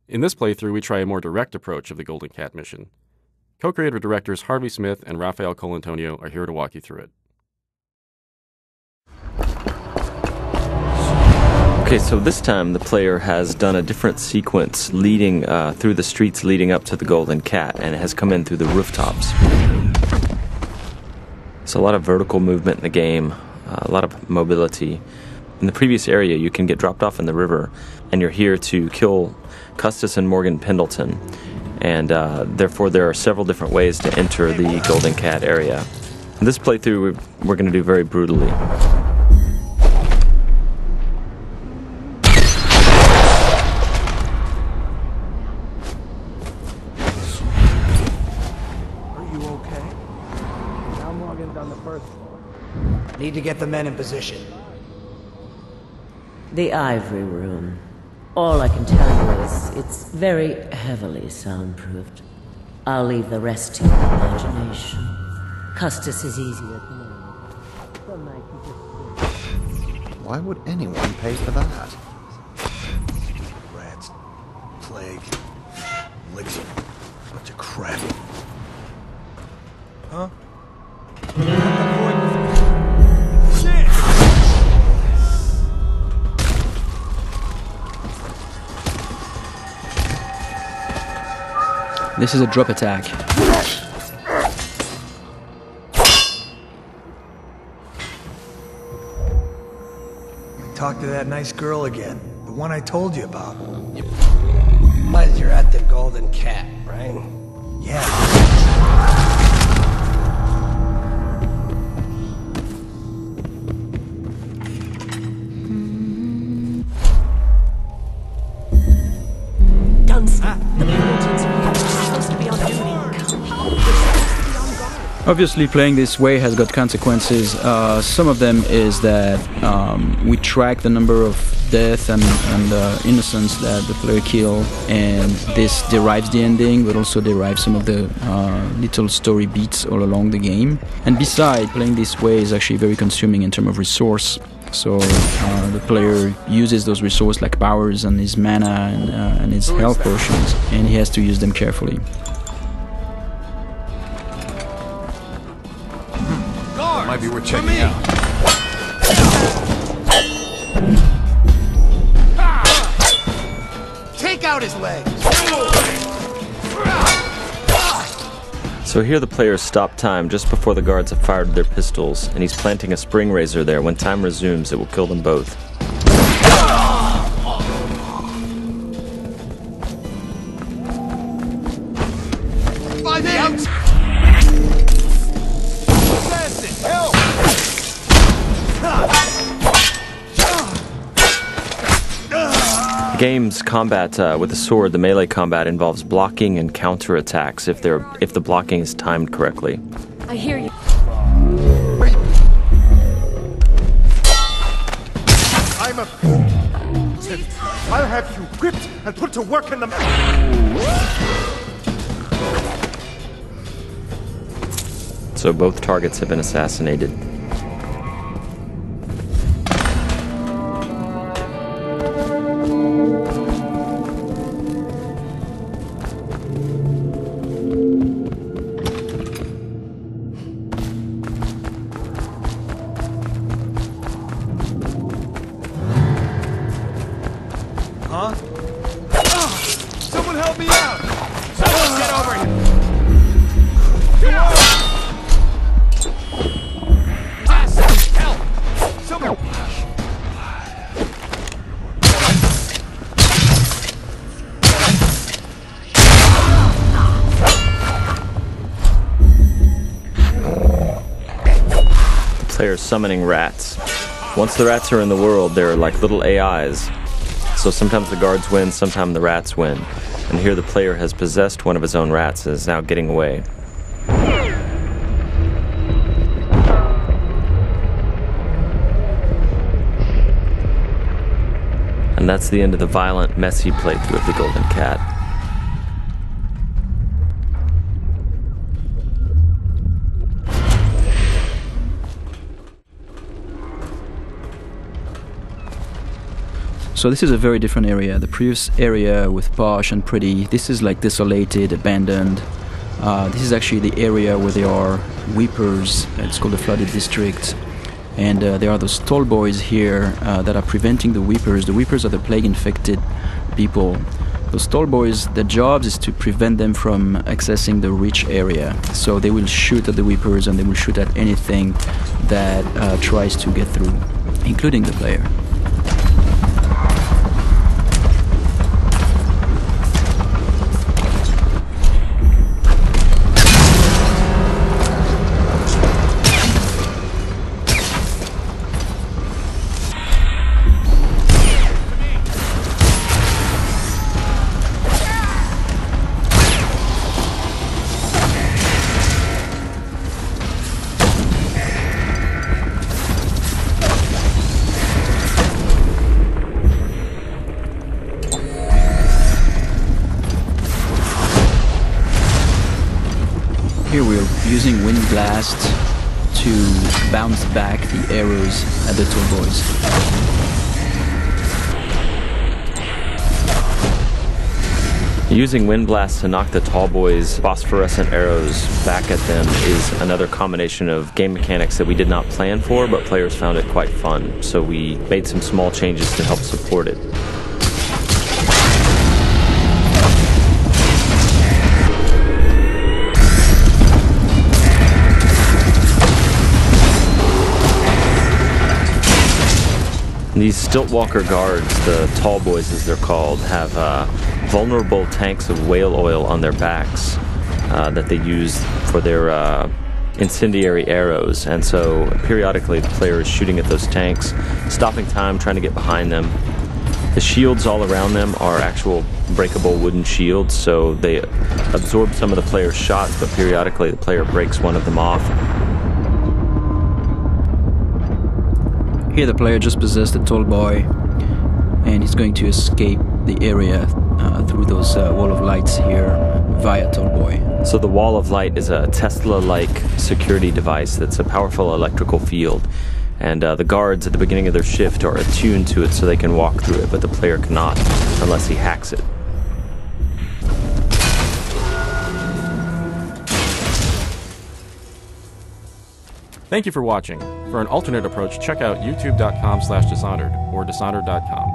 In this playthrough, we try a more direct approach of the Golden Cat mission. Co-creator directors Harvey Smith and Raphael Colantonio are here to walk you through it. Okay, so this time the player has done a different sequence leading through the streets leading up to the Golden Cat, and it has come in through the rooftops. So a lot of vertical movement in the game, a lot of mobility. In the previous area, you can get dropped off in the river, and you're here to kill Custis and Morgan Pendleton, and therefore there are several different ways to enter the Golden Cat area. In this playthrough, we're going to do very brutally. Need to get the men in position. The Ivory Room. All I can tell you is it's very heavily soundproofed. I'll leave the rest to your imagination. Custis is easier to manage. Some night you just... Why would anyone pay for that? Rats, plague, elixir, bunch of crap. Huh? This is a drop attack. Talk to that nice girl again. The one I told you about. But you're at the Golden Cat, right? Yeah. The Pendletons are supposed to be on duty. They're supposed to be on guard. Obviously, playing this way has got consequences. Some of them is that we track the number of death and innocents that the player kill, and this derives the ending, but also derives some of the little story beats all along the game. And besides, playing this way is actually very consuming in terms of resource. So the player uses those resources like powers and his mana and his health potions, and he has to use them carefully. Guards, might be worth checking out. Take out his legs! So here the players stop time just before the guards have fired their pistols, and he's planting a spring razor there. When time resumes, it will kill them both. By the outside! Help! The game's combat with the sword, the melee combat, involves blocking and counterattacks if the blocking is timed correctly. I hear you. I'm a... I'll have you whipped and put to work in the... So both targets have been assassinated. Huh? Someone help me out! Someone get over here! Help! Someone... The player's summoning rats. Once the rats are in the world, they're like little AIs. So sometimes the guards win, sometimes the rats win. And here the player has possessed one of his own rats and is now getting away. And that's the end of the violent, messy playthrough of the Golden Cat. So this is a very different area. The previous area with posh and pretty, this is like desolated, abandoned. This is actually the area where there are weepers. It's called the flooded district. And there are those Tallboys here that are preventing the weepers. The weepers are the plague-infected people. Those Tallboys, their jobs is to prevent them from accessing the rich area. So they will shoot at the weepers and they will shoot at anything that tries to get through, including the player. Here we're using wind blast to bounce back the arrows at the Tallboys. Using wind blasts to knock the Tallboys' phosphorescent arrows back at them is another combination of game mechanics that we did not plan for, but players found it quite fun. So we made some small changes to help support it. These Stiltwalker guards, the Tallboys as they're called, have vulnerable tanks of whale oil on their backs that they use for their incendiary arrows. And so periodically the player is shooting at those tanks, stopping time, trying to get behind them. The shields all around them are actual breakable wooden shields, so they absorb some of the player's shots, but periodically the player breaks one of them off. Here the player just possessed a Tallboy, and he's going to escape the area through those wall of lights here via Tallboy. So the wall of light is a Tesla-like security device that's a powerful electrical field. And the guards at the beginning of their shift are attuned to it so they can walk through it, but the player cannot unless he hacks it. Thank you for watching. For an alternate approach, check out youtube.com/Dishonored or Dishonored.com.